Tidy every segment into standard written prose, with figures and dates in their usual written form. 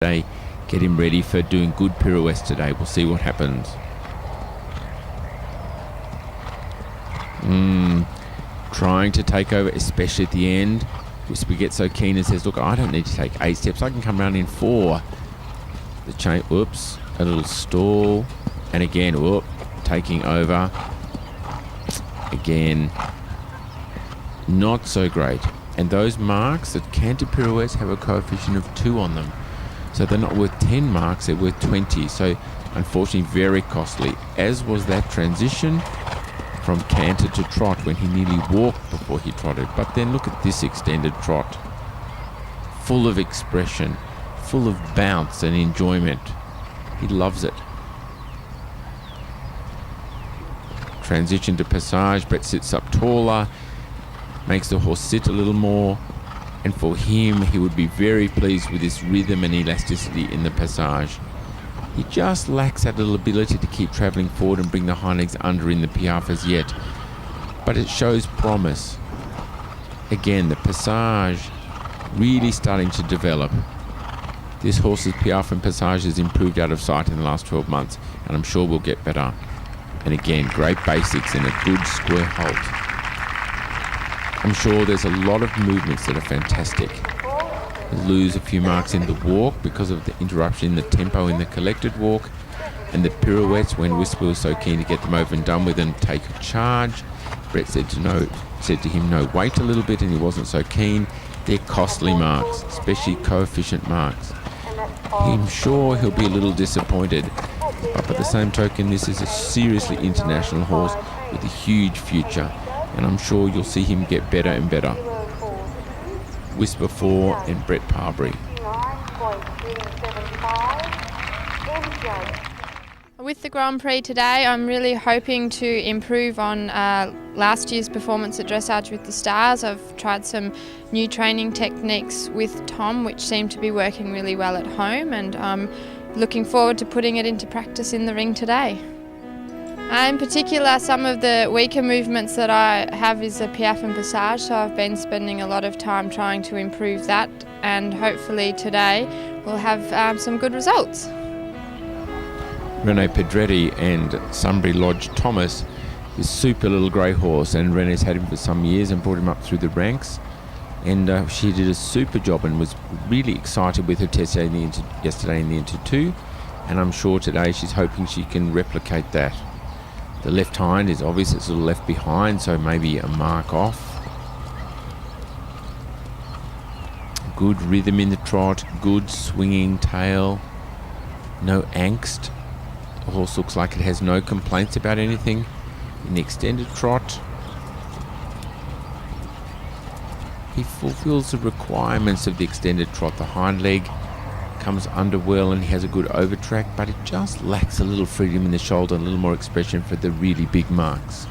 today. Get him ready for doing good pirouettes today. We'll see what happens. Trying to take over, especially at the end. Whisper gets so keen and says, look, I don't need to take 8 steps. I can come around in 4. The chain, whoops, a little stall. And again, whoop, taking over. Again, not so great. And those marks that canter pirouettes have a coefficient of 2 on them. So they're not worth 10 marks, they're worth 20. So unfortunately, very costly, as was that transition from canter to trot when he nearly walked before he trotted. But then look at this extended trot. Full of expression, full of bounce and enjoyment. He loves it. Transition to passage. Brett sits up taller, makes the horse sit a little more. And for him, he would be very pleased with this rhythm and elasticity in the passage. He just lacks that little ability to keep travelling forward and bring the hind legs under in the piaffe as yet. But it shows promise. Again, the passage really starting to develop. This horse's piaffe and passage has improved out of sight in the last 12 months, and I'm sure we'll get better. And again, great basics and a good square halt. I'm sure there's a lot of movements that are fantastic. We'll lose a few marks in the walk because of the interruption in the tempo in the collected walk, and the pirouettes when Whisper was so keen to get them over and done with and take a charge. Brett said to him no, wait a little bit, and he wasn't so keen. They're costly marks, especially coefficient marks. I'm sure he'll be a little disappointed, but by the same token, this is a seriously international horse with a huge future, and I'm sure you'll see him get better and better. Whisper 4 and Brett Parbury. With the Grand Prix today, I'm really hoping to improve on last year's performance at Dressage with the Stars. I've tried some new training techniques with Tom, which seem to be working really well at home, and I'm looking forward to putting it into practice in the ring today. In particular, some of the weaker movements that I have is a piaffe and passage, so I've been spending a lot of time trying to improve that, and hopefully today we'll have some good results. Rene Pedretti and Sunbury Lodge Thomas, this super little grey horse, and Rene's had him for some years and brought him up through the ranks, and she did a super job and was really excited with her test yesterday in the Inter 2, and I'm sure today she's hoping she can replicate that. The left hind is obvious, it's a little left behind, so maybe a mark off. Good rhythm in the trot, good swinging tail, no angst. The horse looks like it has no complaints about anything in the extended trot. He fulfills the requirements of the extended trot. The hind leg comes under well and he has a good overtrack, but it just lacks a little freedom in the shoulder, a little more expression for the really big marks.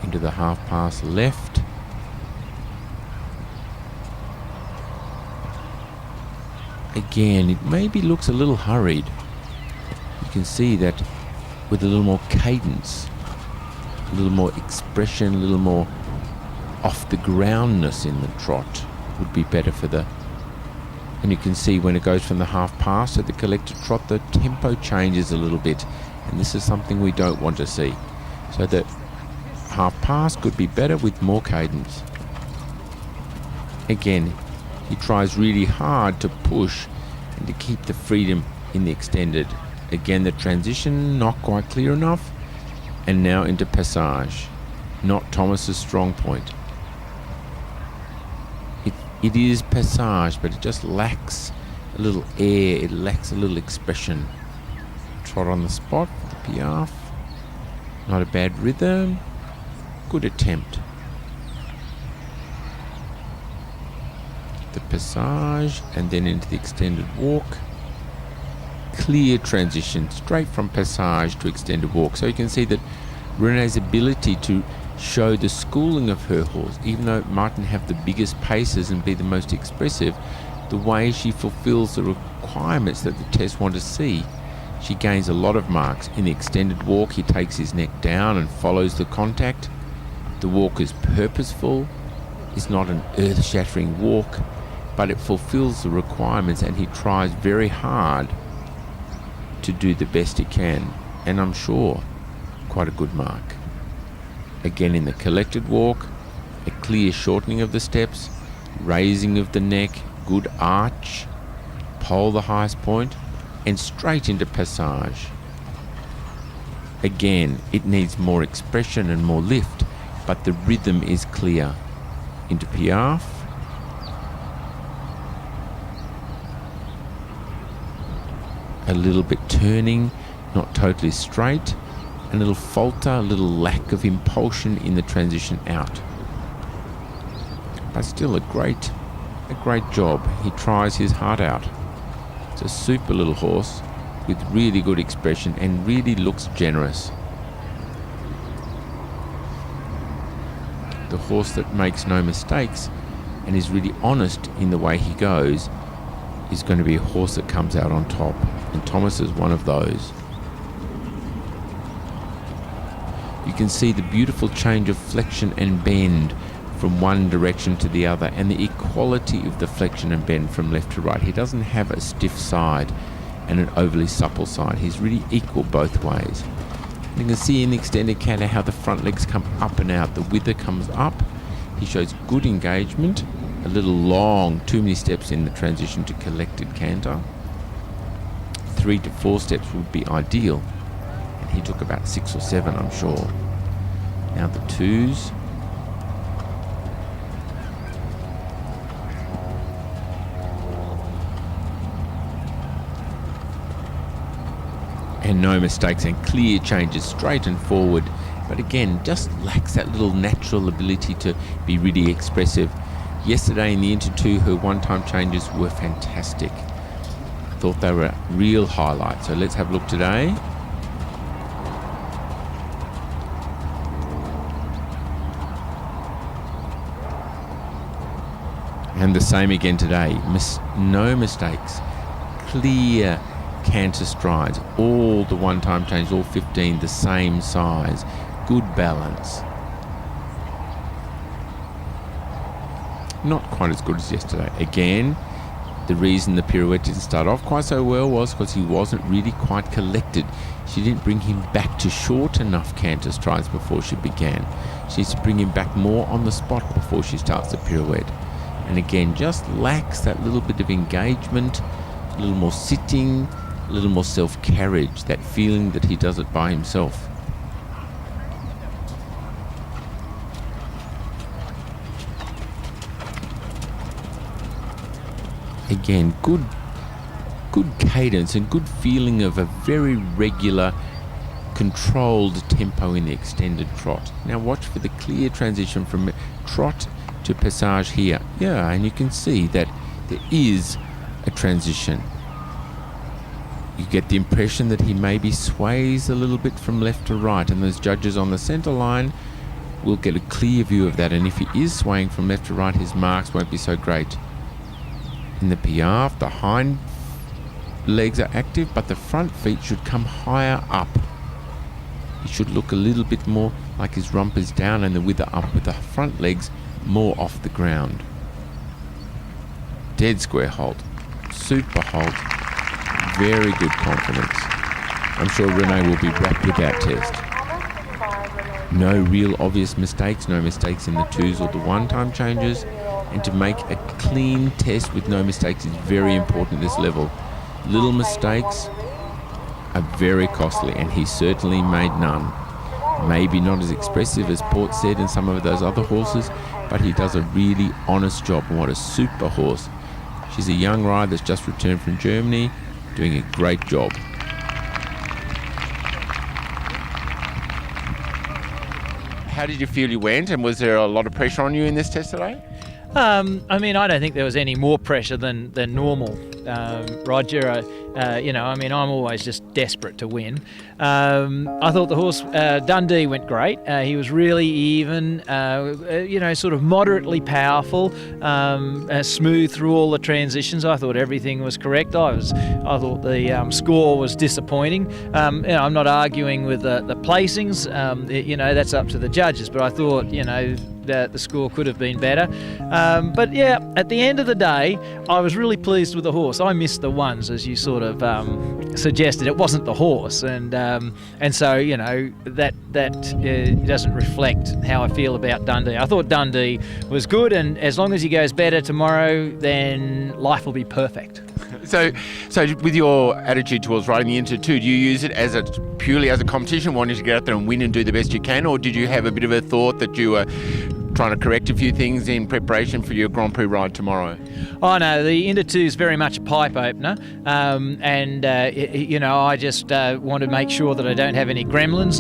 Into the half pass left. Again, it maybe looks a little hurried. You can see that with a little more cadence, a little more expression, a little more off the groundness in the trot would be better for the. And you can see when it goes from the half pass to the collected trot, the tempo changes a little bit, and this is something we don't want to see. So the half pass could be better with more cadence. Again, he tries really hard to push and to keep the freedom in the extended. Again, the transition not quite clear enough, and now into passage, not Thomas's strong point. It is passage, but it just lacks a little air, it lacks a little expression. Trot on the spot for the piaffe. Not a bad rhythm. Good attempt. The passage, and then into the extended walk. Clear transition, straight from passage to extended walk. So you can see that Rene's ability to show the schooling of her horse, even though it mightn't have the biggest paces and be the most expressive, the way she fulfills the requirements that the test want to see. She gains a lot of marks. In the extended walk, he takes his neck down and follows the contact. The walk is purposeful, it's not an earth-shattering walk, but it fulfills the requirements and he tries very hard to do the best he can, and I'm sure quite a good mark. Again, in the collected walk, a clear shortening of the steps, raising of the neck, good arch, pole the highest point, and straight into passage. Again, it needs more expression and more lift, but the rhythm is clear. Into piaffe. A little bit turning, not totally straight. A little falter, a little lack of impulsion in the transition out. But still a great job. He tries his heart out. It's a super little horse with really good expression and really looks generous. The horse that makes no mistakes and is really honest in the way he goes is going to be a horse that comes out on top, and Thomas is one of those. You can see the beautiful change of flexion and bend from one direction to the other, and the equality of the flexion and bend from left to right. He doesn't have a stiff side and an overly supple side. He's really equal both ways. And you can see in the extended canter how the front legs come up and out. The wither comes up. He shows good engagement. A little long, too many steps in the transition to collected canter. 3 to 4 steps would be ideal. And he took about 6 or 7, I'm sure. Now the twos. And no mistakes and clear changes straight and forward, but again just lacks that little natural ability to be really expressive. Yesterday in the Inter 2 her one-time changes were fantastic. I thought they were real highlights. So let's have a look today. And the same again today. No mistakes. Clear canter strides, all the one-time changes, all 15 the same size, good balance. Not quite as good as yesterday. Again, the reason the pirouette didn't start off quite so well was because he wasn't really quite collected. She didn't bring him back to short enough canter strides before she began. She needs to bring him back more on the spot before she starts the pirouette. And again, just lacks that little bit of engagement, a little more sitting, a little more self-carriage, that feeling that he does it by himself. Again, good cadence and good feeling of a very regular, controlled tempo in the extended trot. Now watch for the clear transition from trot to passage here. Yeah, and you can see that there is a transition. You get the impression that he maybe sways a little bit from left to right, and those judges on the centre line will get a clear view of that, and if he is swaying from left to right, his marks won't be so great. In the piaffe, the hind legs are active, but the front feet should come higher up. He should look a little bit more like his rump is down and the wither up, with the front legs more off the ground. Dead square halt, super halt. Very good confidence. I'm sure Renee will be wrapped with that test. No real obvious mistakes, no mistakes in the twos or the one-time changes. And to make a clean test with no mistakes is very important at this level. Little mistakes are very costly, and he certainly made none. Maybe not as expressive as Port said and some of those other horses, but he does a really honest job. And what a super horse. She's a young rider that's just returned from Germany, doing a great job. How did you feel you went, and was there a lot of pressure on you in this test today? I mean, I don't think there was any more pressure than normal. Roger. I'm always just desperate to win. I thought the horse Dundee went great. He was really even, sort of moderately powerful, smooth through all the transitions. I thought everything was correct. I thought the score was disappointing. I'm not arguing with the placings. That's up to the judges. But I thought, the score could have been better. But yeah, at the end of the day, I was really pleased with the horse. I missed the ones, as you sort of suggested. It wasn't the horse, and so that doesn't reflect how I feel about Dundee. I thought Dundee was good, and as long as he goes better tomorrow, then life will be perfect. So with your attitude towards riding the Into 2, do you use it purely as a competition, wanting to get out there and win and do the best you can, or did you have a bit of a thought that you were trying to correct a few things in preparation for your Grand Prix ride tomorrow? Oh no, the Into 2 is very much a pipe opener, I just want to make sure that I don't have any gremlins,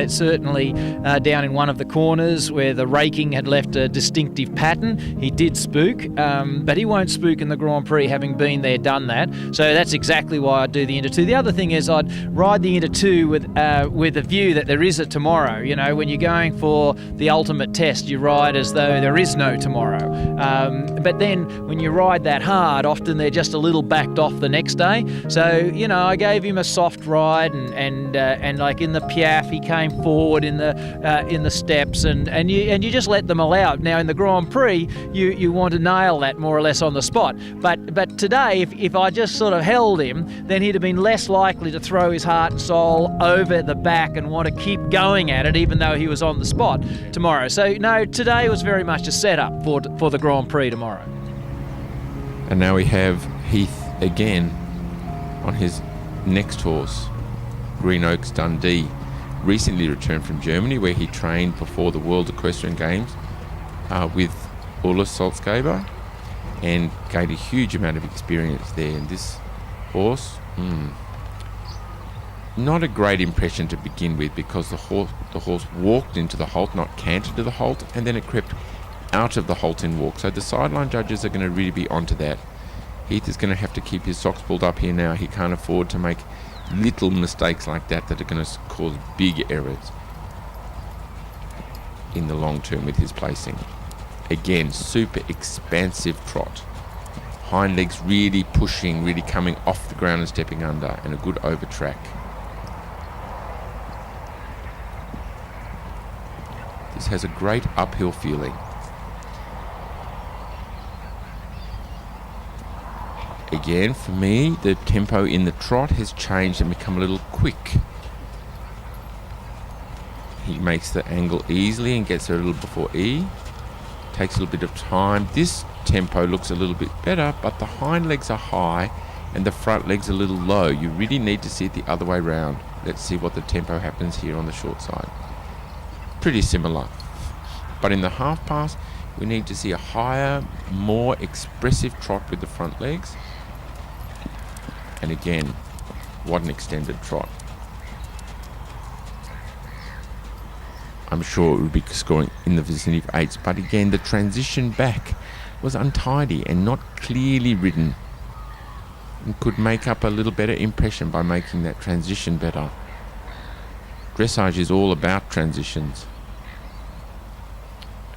certainly down in one of the corners where the raking had left a distinctive pattern. He did spook, but he won't spook in the Grand Prix, having been there, done that. So that's exactly why I do the Into 2. The other thing is I'd ride the Into 2 with a view that there is a tomorrow. When you're going for the ultimate test, you ride as though there is no tomorrow. But then when you ride that hard, often they're just a little backed off the next day. So, I gave him a soft ride, and like in the Piaffe, he came forward in the steps, and you just let them allow it. Now in the Grand Prix, you want to nail that more or less on the spot. But today, if I just sort of held him, then he'd have been less likely to throw his heart and soul over the back and want to keep going at it, even though he was on the spot tomorrow. So no, today was very much a setup for the Grand Prix tomorrow. And now we have Heath again on his next horse, Green Oaks Dundee, recently returned from Germany, where he trained before the World Equestrian Games with Ulla Salzgeber, and gained a huge amount of experience there. And this horse, not a great impression to begin with, because the horse walked into the halt, not cantered to the halt, and then it crept out of the halt in walk. So the sideline judges are going to really be onto that. Heath is going to have to keep his socks pulled up here now. He can't afford to make little mistakes like that are going to cause big errors in the long term with his placing. Again, super expansive trot. Hind legs really pushing, really coming off the ground and stepping under, and a good over track. This has a great uphill feeling. Again, for me, the tempo in the trot has changed and become a little quick. He makes the angle easily and gets there a little before E. Takes a little bit of time. This tempo looks a little bit better, but the hind legs are high and the front legs a little low. You really need to see it the other way round. Let's see what the tempo happens here on the short side. Pretty similar. But in the half pass, we need to see a higher, more expressive trot with the front legs. And again, what an extended trot. I'm sure it would be scoring in the vicinity of 8s, but again, the transition back was untidy and not clearly ridden, and could make up a little better impression by making that transition better. Dressage is all about transitions.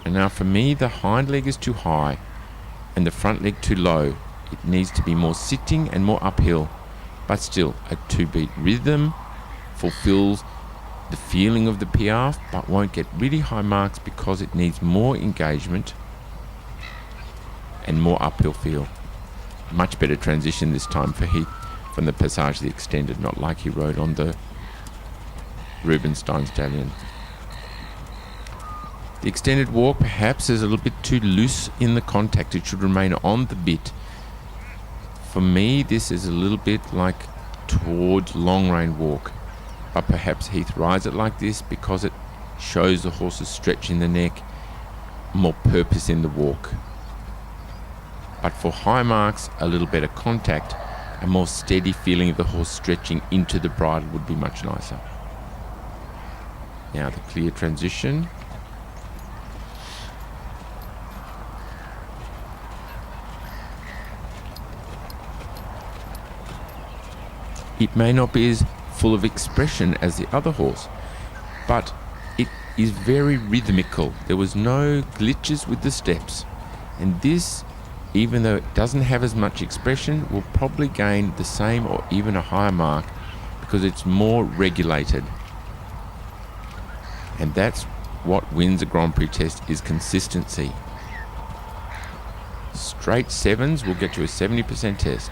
And now for me, the hind leg is too high and the front leg too low. It needs to be more sitting and more uphill, but still a 2-beat rhythm, fulfills the feeling of the Piaffe, but won't get really high marks because it needs more engagement and more uphill feel. Much better transition this time for Heath from the Passage the Extended, not like he rode on the Rubenstein Stallion. The extended walk perhaps is a little bit too loose in the contact. It should remain on the bit. For me, this is a little bit like towards long rein walk, but perhaps Heath rides it like this because it shows the horse's stretch in the neck, more purpose in the walk. But for high marks, a little better contact, a more steady feeling of the horse stretching into the bridle would be much nicer. Now the clear transition. It may not be as full of expression as the other horse, but it is very rhythmical. There was no glitches with the steps. And this, even though it doesn't have as much expression, will probably gain the same or even a higher mark because it's more regulated. And that's what wins a Grand Prix test, is consistency. Straight sevens will get you a 70% test.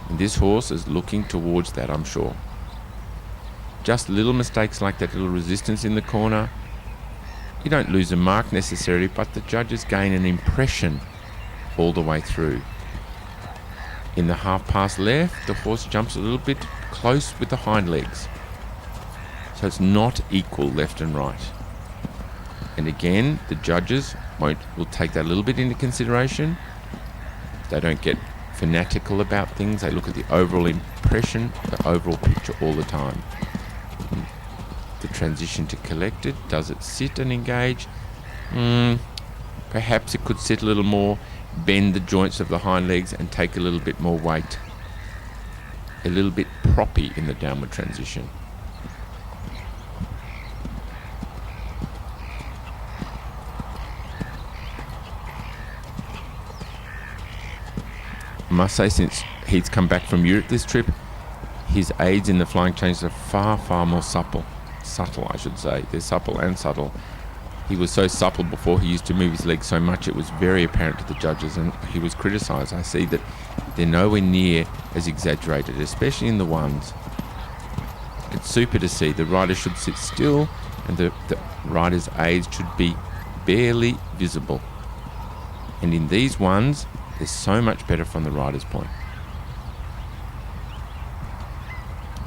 And this horse is looking towards that, I'm sure. Just little mistakes like that little resistance in the corner. You don't lose a mark necessarily, but the judges gain an impression all the way through. In the half pass left, the horse jumps a little bit close with the hind legs. So it's not equal left and right. And again, the judges will take that a little bit into consideration. They don't get fanatical about things. They look at the overall impression, the overall picture all the time. The transition to collected, does it sit and engage? Perhaps it could sit a little more, bend the joints of the hind legs and take a little bit more weight. A little bit proppy in the downward transition. I must say, since he's come back from Europe this trip, his aids in the flying changes are far, far more subtle, I should say. They're supple and subtle. He was so supple before, he used to move his legs so much it was very apparent to the judges, and he was criticised. I see that they're nowhere near as exaggerated, especially in the ones. It's super to see. The rider should sit still and the rider's aids should be barely visible. And in these ones, they're so much better from the rider's point.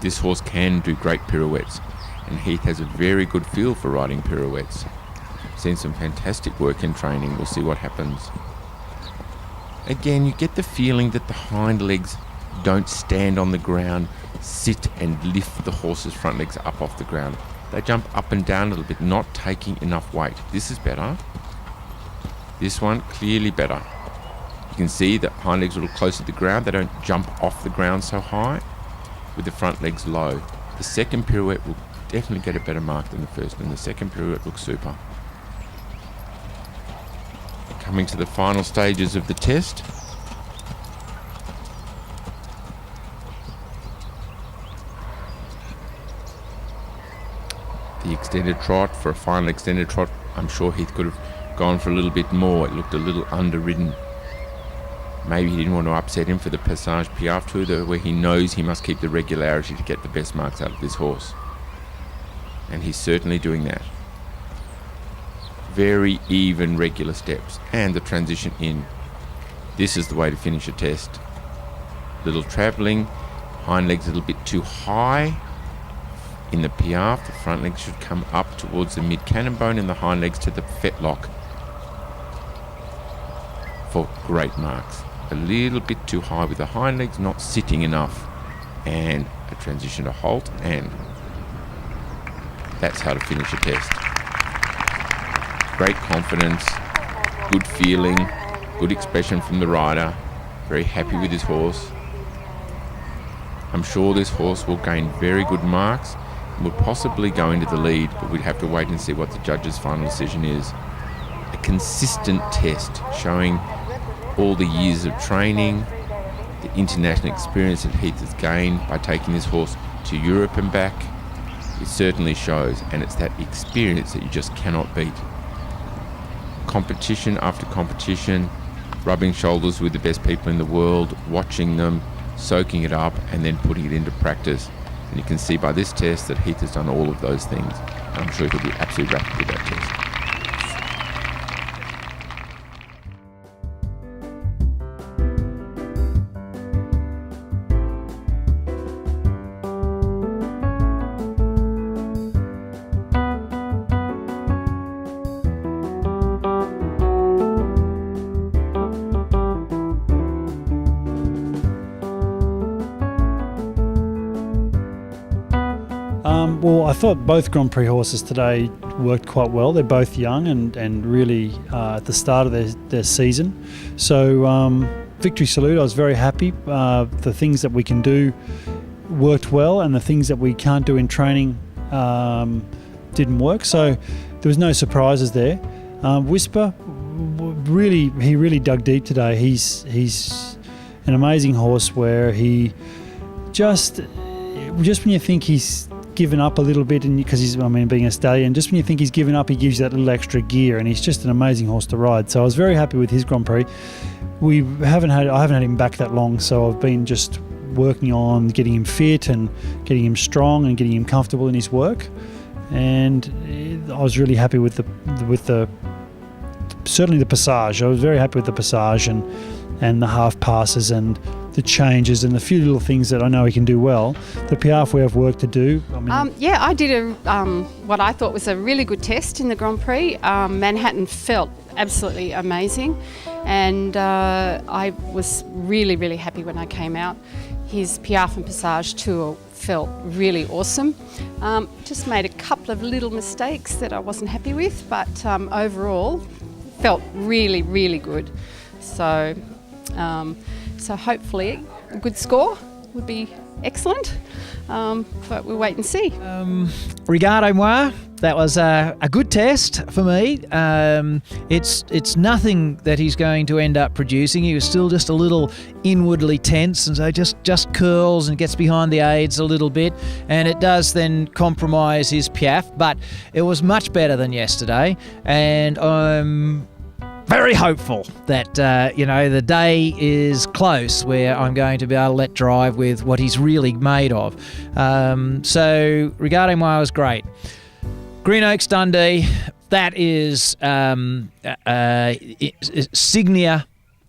This horse can do great pirouettes, and Heath has a very good feel for riding pirouettes. Seen some fantastic work in training. We'll see what happens. Again, you get the feeling that the hind legs don't stand on the ground, sit and lift the horse's front legs up off the ground. They jump up and down a little bit, not taking enough weight. This is better. This one, clearly better. You can see that hind legs are a little closer to the ground. They don't jump off the ground so high, with the front legs low. The second pirouette will definitely get a better mark than the first, and the second pirouette looks super. Coming to the final stages of the test. The extended trot, for a final extended trot, I'm sure Heath could have gone for a little bit more. It looked a little underridden. Maybe he didn't want to upset him for the Passage Piaffe Tour, where he knows he must keep the regularity to get the best marks out of this horse. And he's certainly doing that. Very even, regular steps. And the transition in. This is the way to finish a test. Little travelling. Hind legs a little bit too high. In the Piaffe, the front legs should come up towards the mid-cannon bone and the hind legs to the fetlock for great marks. A little bit too high with the hind legs, not sitting enough. And a transition to halt, and that's how to finish a test. Great confidence, good feeling, good expression from the rider, very happy with his horse. I'm sure this horse will gain very good marks and will possibly go into the lead, but we'd have to wait and see what the judge's final decision is. A consistent test showing all the years of training, the international experience that Heath has gained by taking this horse to Europe and back. It certainly shows, and it's that experience that you just cannot beat. Competition after competition, rubbing shoulders with the best people in the world, watching them, soaking it up, and then putting it into practice. And you can see by this test that Heath has done all of those things. And I'm sure he'll be absolutely rapid with that test. Well, I thought both Grand Prix horses today worked quite well. They're both young and really at the start of their season. So Victory Salute, I was very happy. The things that we can do worked well, and the things that we can't do in training didn't work. So there was no surprises there. Whisper, he really dug deep today. He's an amazing horse where he just when you think he's given up a little bit, and because being a stallion, just when you think he's given up, he gives you that little extra gear, and he's just an amazing horse to ride. So I was very happy with his Grand Prix. I haven't had him back that long, so I've been just working on getting him fit and getting him strong and getting him comfortable in his work. And I was really happy with the certainly the passage. I was very happy with the passage and the half passes and the changes and the few little things that I know he can do well. The Piaffe, we have work to do. I did what I thought was a really good test in the Grand Prix. Manhattan felt absolutely amazing, and I was really, really happy when I came out. His Piaffe and Passage tour felt really awesome. Just made a couple of little mistakes that I wasn't happy with, but overall felt really, really good. So hopefully a good score would be excellent, but we'll wait and see. Regarde moi, that was a good test for me. It's nothing that he's going to end up producing. He was still just a little inwardly tense, and so just curls and gets behind the aids a little bit, and it does then compromise his Piaffe, but it was much better than yesterday, and I'm very hopeful that the day is close where I'm going to be able to let drive with what he's really made of. So Regarde moi was great. Green Oaks Dundee, that is Signia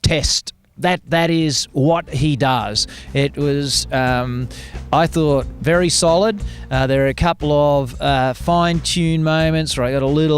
test. That is what he does. It was, I thought, very solid. There are a couple of fine-tuned moments where I got a little